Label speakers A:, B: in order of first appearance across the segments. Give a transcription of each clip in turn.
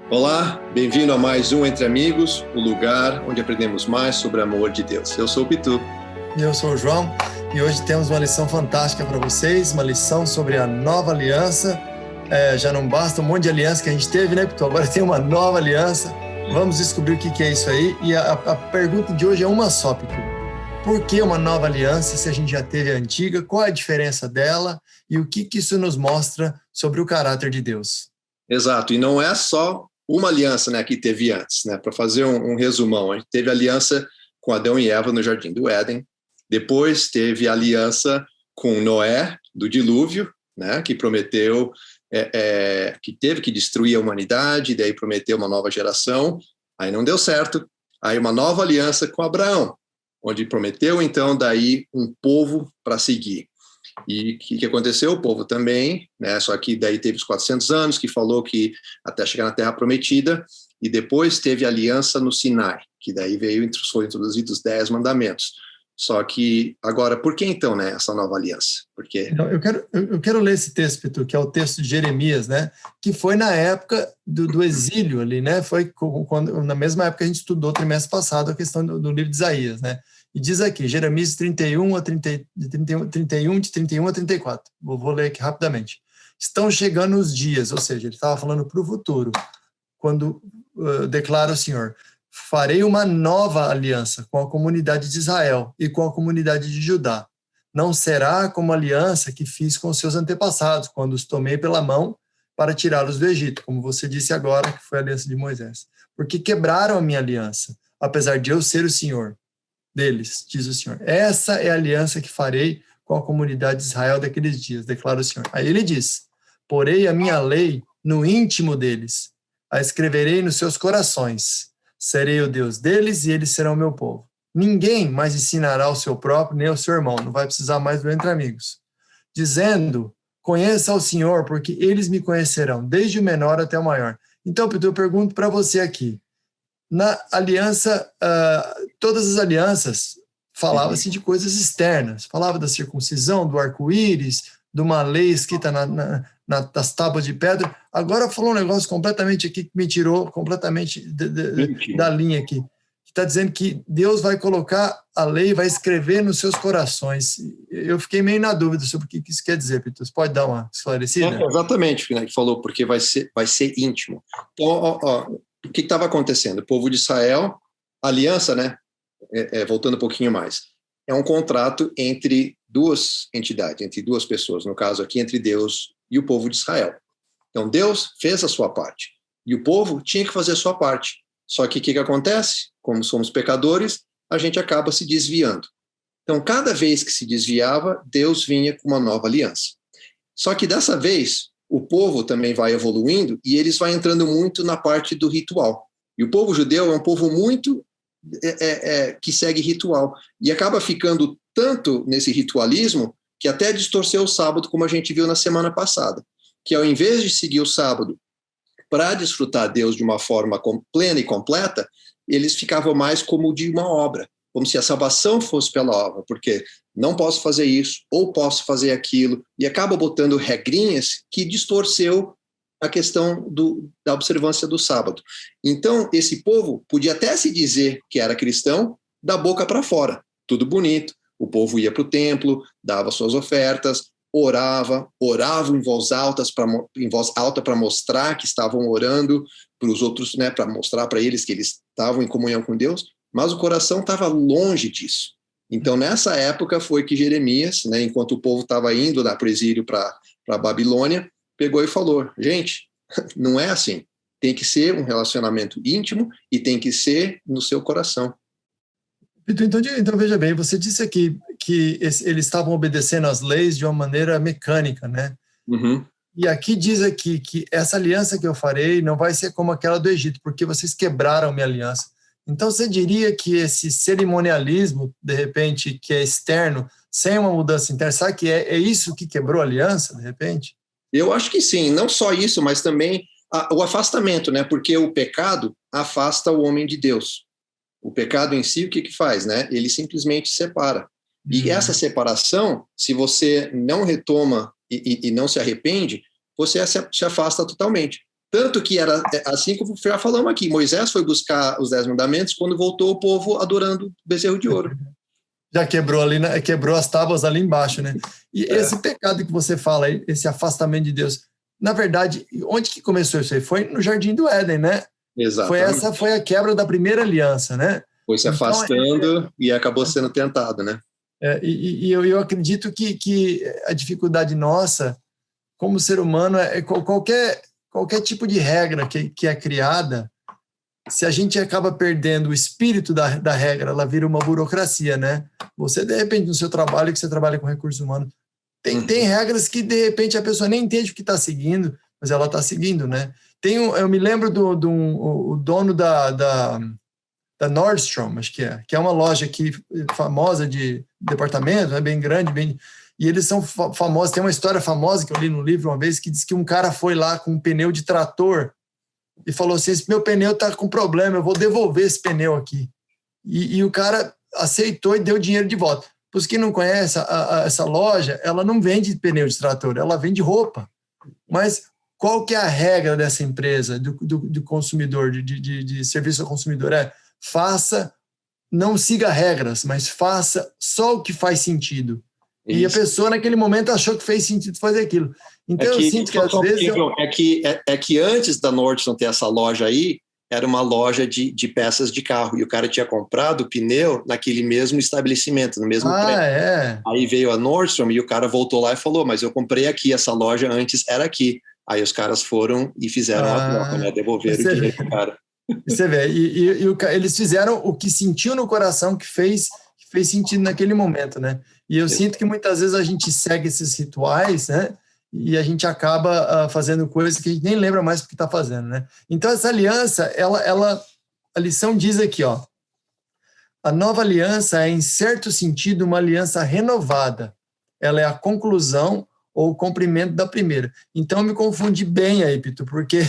A: Olá, bem-vindo a mais um Entre Amigos, o lugar onde aprendemos mais sobre o amor de Deus. Eu sou o Pitu.
B: E eu sou o João, e hoje temos uma lição fantástica para vocês, uma lição sobre a nova aliança. Já não basta um monte de aliança que a gente teve, né, Pitu? Agora tem uma nova aliança. Vamos descobrir o que é isso aí. E a pergunta de hoje é uma só, Pitu. Por que uma nova aliança se a gente já teve a antiga? Qual é a diferença dela? E o que isso nos mostra sobre o caráter de Deus?
A: Exato, e não é só uma aliança, né, que teve antes, né? Para fazer um resumão, a gente teve aliança com Adão e Eva no Jardim do Éden, depois teve aliança com Noé, do dilúvio, né, que prometeu, que teve que destruir a humanidade, daí prometeu uma nova geração, aí não deu certo, aí uma nova aliança com Abraão, onde prometeu, então, daí um povo para seguir. E o que aconteceu? O povo também, né? Só que daí teve os 400 anos, que falou que até chegar na Terra Prometida, e depois teve a aliança no Sinai, que daí foram introduzidos os 10 mandamentos. Só que, agora, por que então, né, essa nova aliança? Porque...
B: Eu quero ler esse texto, Pitu, que é o texto de Jeremias, né? Que foi na época do exílio ali, né? Foi na mesma época que a gente estudou trimestre passado a questão do livro de Isaías, né? E diz aqui, Jeremias 31 a 34. Vou ler aqui rapidamente. Estão chegando os dias, ou seja, ele estava falando para o futuro, quando declara o Senhor: farei uma nova aliança com a comunidade de Israel e com a comunidade de Judá. Não será como a aliança que fiz com seus antepassados, quando os tomei pela mão para tirá-los do Egito, como você disse agora, que foi a aliança de Moisés. Porque quebraram a minha aliança, apesar de eu ser o Senhor deles, diz o Senhor. Essa é a aliança que farei com a comunidade de Israel daqueles dias, declara o Senhor. Aí ele diz: porei a minha lei no íntimo deles, a escreverei nos seus corações. Serei o Deus deles e eles serão o meu povo. Ninguém mais ensinará o seu próprio nem o seu irmão, não vai precisar mais do entre amigos, dizendo: conheça o Senhor, porque eles me conhecerão, desde o menor até o maior. Então, Pedro, eu pergunto para você aqui, na aliança, todas as alianças, falava-se de coisas externas, falava da circuncisão, do arco-íris, de uma lei escrita nas tábuas de pedra. Agora falou um negócio completamente aqui que me tirou completamente da linha aqui. Está dizendo que Deus vai colocar a lei, vai escrever nos seus corações. Eu fiquei meio na dúvida sobre o que isso quer dizer, Pitu. Você pode dar uma esclarecida?
A: Exatamente, né, que falou, porque vai ser íntimo. Então, o que estava acontecendo? O povo de Israel, aliança, né? Voltando um pouquinho mais, é um contrato entre duas entidades, entre duas pessoas, no caso aqui entre Deus e o povo de Israel. Então Deus fez a sua parte e o povo tinha que fazer a sua parte. Só que o que acontece? Como somos pecadores, a gente acaba se desviando. Então cada vez que se desviava, Deus vinha com uma nova aliança. Só que dessa vez o povo também vai evoluindo e eles vão entrando muito na parte do ritual. E o povo judeu é um povo muito que segue ritual. E acaba ficando tanto nesse ritualismo que até distorceu o sábado, como a gente viu na semana passada. Que ao invés de seguir o sábado para desfrutar Deus de uma forma plena e completa, eles ficavam mais como de uma obra, como se a salvação fosse pela obra, porque não posso fazer isso, ou posso fazer aquilo, e acaba botando regrinhas que distorceu a questão da observância do sábado. Então, esse povo podia até se dizer que era cristão da boca para fora, tudo bonito, o povo ia para o templo, dava suas ofertas, orava em voz alta para mostrar que estavam orando para os outros, né, para mostrar para eles que eles estavam em comunhão com Deus, mas o coração estava longe disso. Então, nessa época foi que Jeremias, né, enquanto o povo estava indo para o exílio para a Babilônia, pegou e falou: gente, não é assim. Tem que ser um relacionamento íntimo e tem que ser no seu coração.
B: Então veja bem, você disse aqui que eles estavam obedecendo às leis de uma maneira mecânica, né?
A: Uhum.
B: E aqui diz aqui que essa aliança que eu farei não vai ser como aquela do Egito, porque vocês quebraram minha aliança. Então você diria que esse cerimonialismo, de repente, que é externo, sem uma mudança interna, sabe que é isso que quebrou a aliança, de repente?
A: Eu acho que sim, não só isso, mas também o afastamento, né? Porque o pecado afasta o homem de Deus. O pecado em si, o que faz, né? Ele simplesmente separa. E essa separação, se você não retoma e não se arrepende, você se afasta totalmente. Tanto que era assim como já falamos aqui, Moisés foi buscar os 10 mandamentos quando voltou o povo adorando o bezerro de ouro.
B: Já quebrou ali, quebrou as tábuas ali embaixo, né? E esse pecado que você fala, esse afastamento de Deus, na verdade, onde que começou isso aí? Foi no Jardim do Éden, né?
A: Exatamente.
B: Foi a quebra da primeira aliança, né?
A: Foi se afastando e acabou sendo tentado, né?
B: E eu acredito que a dificuldade nossa, como ser humano, é qualquer tipo de regra que é criada, se a gente acaba perdendo o espírito da regra, ela vira uma burocracia, né? Você, de repente, no seu trabalho, que você trabalha com recursos humanos, tem regras que, de repente, a pessoa nem entende o que está seguindo, mas ela está seguindo, né? Eu me lembro o dono da Nordstrom, acho que é uma loja aqui famosa de departamento, é bem grande, e eles são famosos. Tem uma história famosa que eu li no livro uma vez, que diz que um cara foi lá com um pneu de trator e falou assim, esse meu pneu está com problema, eu vou devolver esse pneu aqui. E o cara aceitou e deu dinheiro de volta. Para os que não conhecem, essa loja, ela não vende pneu de trator, ela vende roupa. Mas qual que é a regra dessa empresa, do consumidor, de serviço ao consumidor? Não siga regras, mas faça só o que faz sentido. Isso. E a pessoa, naquele momento, achou que fez sentido fazer aquilo. Então, eu sinto que, às vezes...
A: É que antes da Nordstrom ter essa loja aí, era uma loja de peças de carro, e o cara tinha comprado o pneu naquele mesmo estabelecimento, no mesmo prédio. Aí veio a Nordstrom e o cara voltou lá e falou, mas eu comprei aqui, essa loja antes era aqui. Aí os caras foram e fizeram a troca, né? Devolveram o dinheiro pro cara.
B: Você vê, eles fizeram o que sentiu no coração, que fez sentido naquele momento, né? E eu sinto que muitas vezes a gente segue esses rituais, né? E a gente acaba fazendo coisas que a gente nem lembra mais o que está fazendo, né? Então, essa aliança, a lição diz aqui, ó, a nova aliança é, em certo sentido, uma aliança renovada. Ela é a conclusão ou o cumprimento da primeira. Então, eu me confundi bem aí, Pito, porque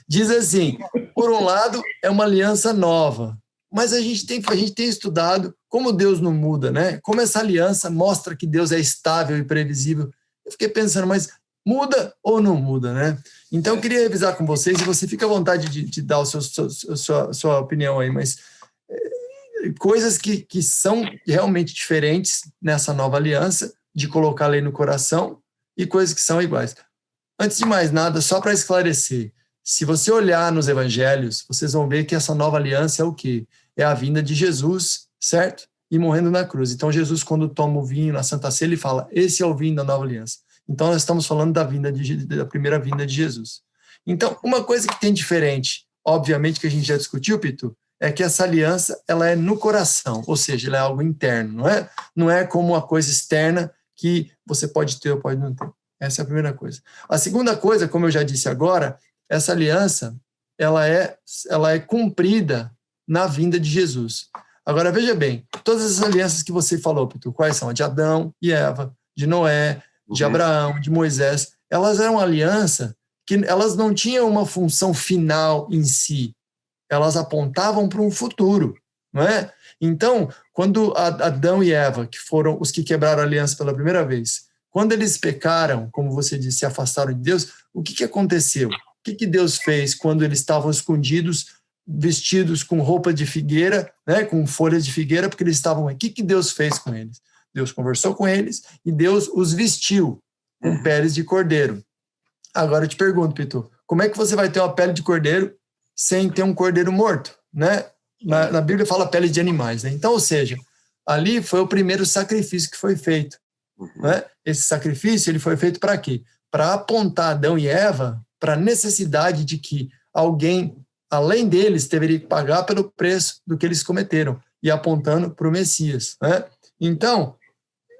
B: diz assim, por um lado, é uma aliança nova, mas a gente tem estudado como Deus não muda, né? Como essa aliança mostra que Deus é estável e previsível. Eu fiquei pensando, mas muda ou não muda, né? Então, eu queria revisar com vocês, e você fica à vontade de dar sua opinião aí, mas coisas que são realmente diferentes nessa nova aliança, de colocar a lei no coração, e coisas que são iguais. Antes de mais nada, só para esclarecer, se você olhar nos evangelhos, vocês vão ver que essa nova aliança é o quê? É a vinda de Jesus, certo? E morrendo na cruz. Então, Jesus, quando toma o vinho na Santa Ceia, ele fala, esse é o vinho da nova aliança. Então, nós estamos falando da primeira vinda de Jesus. Então, uma coisa que tem diferente, obviamente, que a gente já discutiu, Pitu, é que essa aliança, ela é no coração, ou seja, ela é algo interno, não é? Não é como uma coisa externa que você pode ter ou pode não ter. Essa é a primeira coisa. A segunda coisa, como eu já disse agora, essa aliança, ela é cumprida na vinda de Jesus. Agora, veja bem, todas as alianças que você falou, Pitu, quais são? A de Adão e Eva, de Noé, de Abraão, de Moisés, elas eram aliança que elas não tinham uma função final em si, elas apontavam para um futuro, não é? Então, quando Adão e Eva, que foram os que quebraram a aliança pela primeira vez, quando eles pecaram, como você disse, se afastaram de Deus, o que aconteceu? O que Deus fez quando eles estavam escondidos, vestidos com roupa de figueira, né, com folhas de figueira, porque eles estavam... O que Deus fez com eles? Deus conversou com eles e Deus os vestiu com peles de cordeiro. Agora eu te pergunto, Pitu, como é que você vai ter uma pele de cordeiro sem ter um cordeiro morto, né? Na Bíblia fala pele de animais, né? Então, ou seja, ali foi o primeiro sacrifício que foi feito, né? Esse sacrifício, ele foi feito para quê? Para apontar Adão e Eva para a necessidade de que alguém, além deles, deveria pagar pelo preço do que eles cometeram, e apontando para o Messias, né? Então,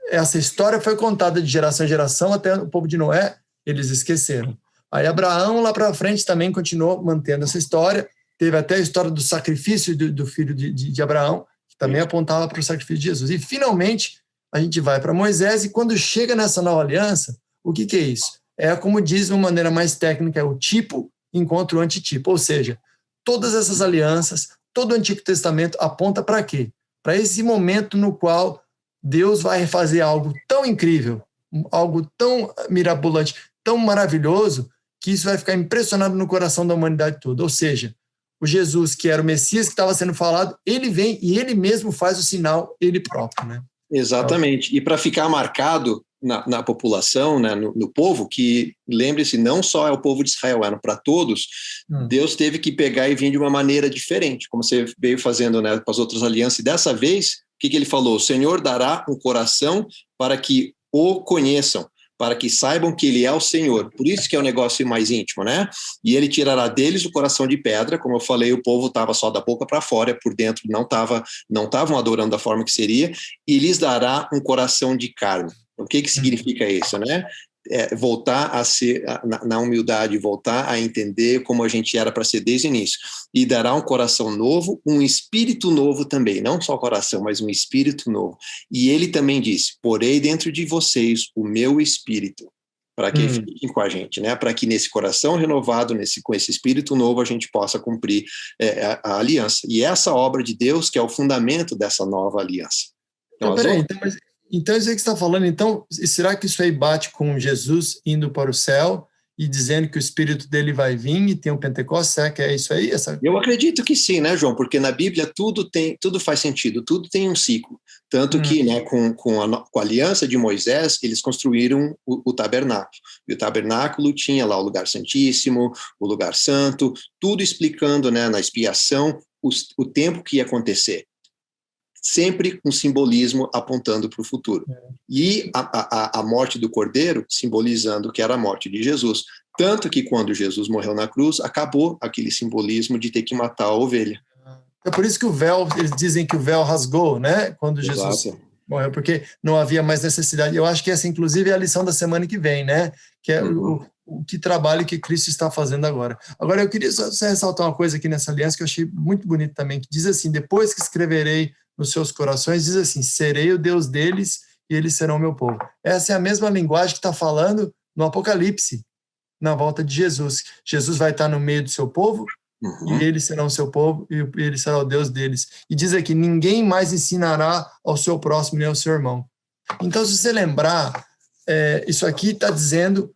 B: essa história foi contada de geração em geração até o povo de Noé, eles esqueceram. Aí Abraão, lá para frente, também continuou mantendo essa história. Teve até a história do sacrifício do filho de Abraão, que também apontava para o sacrifício de Jesus. E, finalmente, a gente vai para Moisés, e quando chega nessa nova aliança, o que é isso? É, como diz de uma maneira mais técnica, é o tipo encontra o antitipo. Ou seja, todas essas alianças, todo o Antigo Testamento aponta para quê? Para esse momento no qual Deus vai fazer algo tão incrível, algo tão mirabolante, tão maravilhoso, que isso vai ficar impressionado no coração da humanidade toda. Ou seja, o Jesus, que era o Messias que estava sendo falado, ele vem e ele mesmo faz o sinal, ele próprio, né?
A: Exatamente. E para ficar marcado na população, né, no povo, que, lembre-se, não só é o povo de Israel, era para todos, Deus teve que pegar e vir de uma maneira diferente, como você veio fazendo, né, com as outras alianças. E dessa vez, o que ele falou? O Senhor dará um coração para que o conheçam, para que saibam que ele é o Senhor. Por isso que é um negócio mais íntimo, né? E ele tirará deles o coração de pedra, como eu falei, o povo estava só da boca para fora, por dentro não estavam adorando da forma que seria, e lhes dará um coração de carne. O que significa isso, né? Voltar a ser, na humildade, voltar a entender como a gente era para ser desde o início. E dará um coração novo, um espírito novo também, não só o coração, mas um espírito novo. E ele também disse, porei dentro de vocês o meu espírito, para que fiquem com a gente, né? Para que nesse coração renovado, com esse espírito novo, a gente possa cumprir a aliança. E essa obra de Deus que é o fundamento dessa nova aliança.
B: Então, isso aí que você está falando, então, será que isso aí bate com Jesus indo para o céu e dizendo que o Espírito dele vai vir e tem o Pentecostes? Será que é isso aí?
A: Eu acredito que sim, né, João? Porque na Bíblia tudo faz sentido, tudo tem um ciclo. Tanto que, né, com a aliança de Moisés, eles construíram o tabernáculo. E o tabernáculo tinha lá o lugar santíssimo, o lugar santo, tudo explicando, né, na expiação o tempo que ia acontecer. Sempre um simbolismo apontando para o futuro. E a morte do Cordeiro simbolizando que era a morte de Jesus. Tanto que quando Jesus morreu na cruz, acabou aquele simbolismo de ter que matar a ovelha.
B: É por isso que o véu, eles dizem que o véu rasgou, né? Quando Jesus morreu, porque não havia mais necessidade. Eu acho que essa, inclusive, é a lição da semana que vem, né? Que é o que trabalho que Cristo está fazendo agora. Agora, eu queria só ressaltar uma coisa aqui nessa aliança que eu achei muito bonito também, que diz assim, depois que escreverei nos seus corações, diz assim, serei o Deus deles e eles serão meu povo. Essa é a mesma linguagem que está falando no Apocalipse, na volta de Jesus. Jesus vai estar no meio do seu povo, e eles serão o seu povo, e ele será o Deus deles. E diz aqui, ninguém mais ensinará ao seu próximo nem ao seu irmão. Então, se você lembrar, isso aqui está dizendo,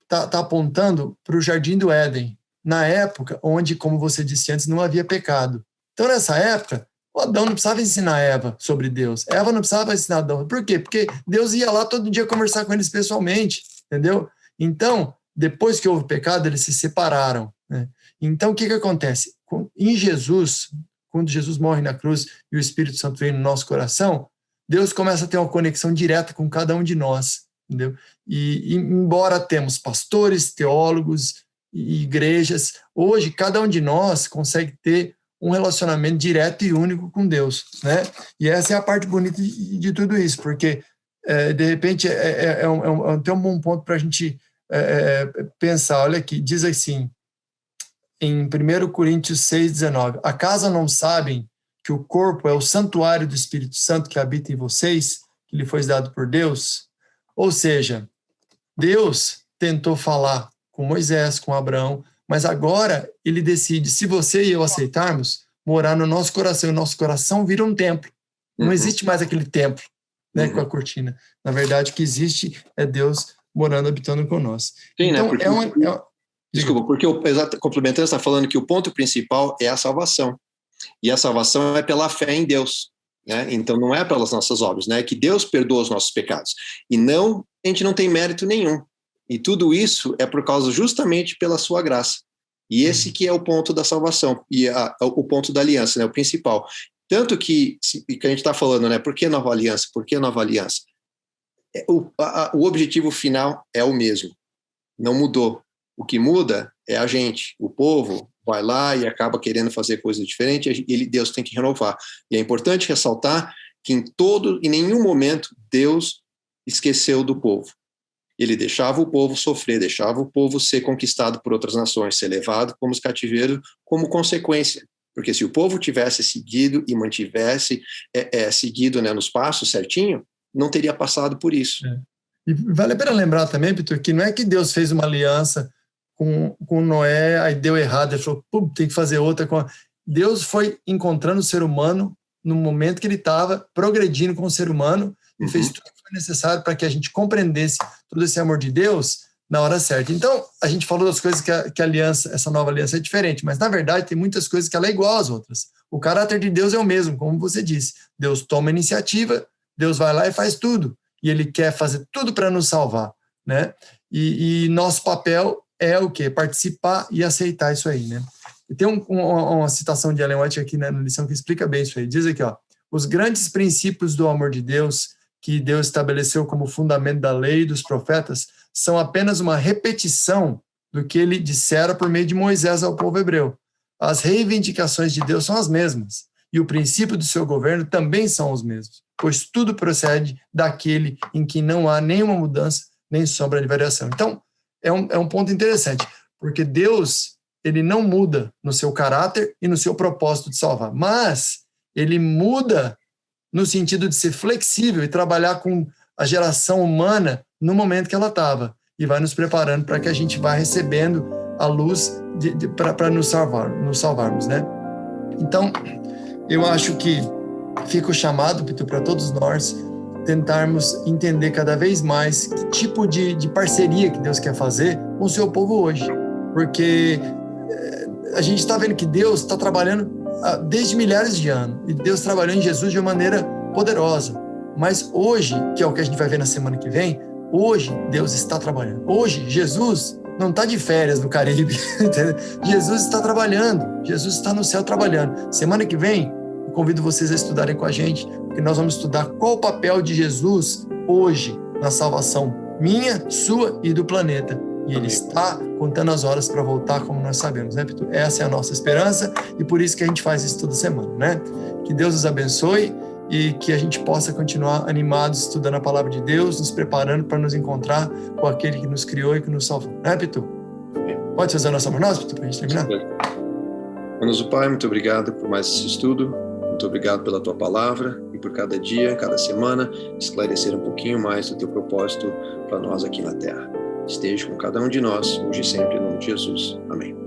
B: está apontando para o Jardim do Éden, na época onde, como você disse antes, não havia pecado. Então, nessa época, o Adão não precisava ensinar Eva sobre Deus. Eva não precisava ensinar Adão. Por quê? Porque Deus ia lá todo dia conversar com eles pessoalmente, entendeu? Então, depois que houve pecado, eles se separaram, né? Então, o que acontece? Em Jesus, quando Jesus morre na cruz e o Espírito Santo vem no nosso coração, Deus começa a ter uma conexão direta com cada um de nós, entendeu? E embora temos pastores, teólogos e igrejas, hoje cada um de nós consegue ter um relacionamento direto e único com Deus, né? E essa é a parte bonita de tudo isso, porque, de repente, tem um bom ponto para a gente pensar. Olha aqui, diz assim, em 1 Coríntios 6,19, acaso não sabem que o corpo é o santuário do Espírito Santo que habita em vocês, que lhe foi dado por Deus? Ou seja, Deus tentou falar com Moisés, com Abraão, mas agora ele decide, se você e eu aceitarmos, morar no nosso coração. O nosso coração vira um templo. Não existe mais aquele templo, né, com a cortina. Na verdade, o que existe é Deus morando, habitando conosco.
A: Sim,
B: então,
A: né? Desculpa, porque complementando, está falando que o ponto principal é a salvação. E a salvação é pela fé em Deus, né? Então, não é pelas nossas obras, né? É que Deus perdoa os nossos pecados. E não, a gente não tem mérito nenhum. E tudo isso é por causa justamente pela sua graça. E esse que é o ponto da salvação, e o ponto da aliança, né, o principal. Tanto que a gente está falando, né, por que nova aliança? Por que nova aliança? O objetivo final é o mesmo, não mudou. O que muda é a gente, o povo vai lá e acaba querendo fazer coisas diferentes, e Deus tem que renovar. E é importante ressaltar que em nenhum momento Deus esqueceu do povo. Ele deixava o povo sofrer, deixava o povo ser conquistado por outras nações, ser levado como os cativeiros, como consequência. Porque se o povo tivesse seguido e mantivesse seguido, né, nos passos certinho, não teria passado por isso.
B: E vale a pena lembrar também, Peter, que não é que Deus fez uma aliança com Noé, aí deu errado, ele falou, tem que fazer outra. Deus foi encontrando o ser humano no momento que ele estava progredindo com o ser humano, e fez tudo que foi necessário para que a gente compreendesse todo esse amor de Deus, na hora certa. Então, a gente falou das coisas que a aliança, essa nova aliança é diferente, mas na verdade tem muitas coisas que ela é igual às outras. O caráter de Deus é o mesmo, como você disse. Deus toma a iniciativa, Deus vai lá e faz tudo. E ele quer fazer tudo para nos salvar, né? E nosso papel é o quê? Participar e aceitar isso aí, né? E tem uma citação de Ellen White aqui na lição que explica bem isso aí. Diz aqui, ó, os grandes princípios do amor de Deus, que Deus estabeleceu como fundamento da lei e dos profetas, são apenas uma repetição do que ele dissera por meio de Moisés ao povo hebreu. As reivindicações de Deus são as mesmas, e o princípio do seu governo também são os mesmos, pois tudo procede daquele em que não há nenhuma mudança, nem sombra de variação. Então, é um ponto interessante, porque Deus, ele não muda no seu caráter e no seu propósito de salvar, mas ele muda no sentido de ser flexível e trabalhar com a geração humana no momento que ela estava, e vai nos preparando para que a gente vá recebendo a luz para nos salvarmos, né? Então, eu acho que fica o chamado, Pitu, para todos nós tentarmos entender cada vez mais que tipo de parceria que Deus quer fazer com o seu povo hoje, porque a gente está vendo que Deus está trabalhando desde milhares de anos, e Deus trabalhou em Jesus de uma maneira poderosa, mas hoje, que é o que a gente vai ver na semana que vem, hoje Deus está trabalhando. Hoje, Jesus não está de férias no Caribe, entendeu? Jesus está trabalhando, Jesus está no céu trabalhando. Semana que vem, eu convido vocês a estudarem com a gente, porque nós vamos estudar qual o papel de Jesus hoje na salvação minha, sua e do planeta. E ele está contando as horas para voltar, como nós sabemos, né, Pitu? Essa é a nossa esperança, e por isso que a gente faz isso toda semana, né? Que Deus nos abençoe e que a gente possa continuar animados, estudando a palavra de Deus, nos preparando para nos encontrar com aquele que nos criou e que nos salvou. Né, Pitu? Pode fazer a nossa promessa, Pitu, para a gente terminar?
A: Bondoso Pai, muito obrigado por mais esse estudo, muito obrigado pela Tua palavra e por cada dia, cada semana, esclarecer um pouquinho mais do Teu propósito para nós aqui na Terra. Esteja com cada um de nós, hoje e sempre, em nome de Jesus. Amém.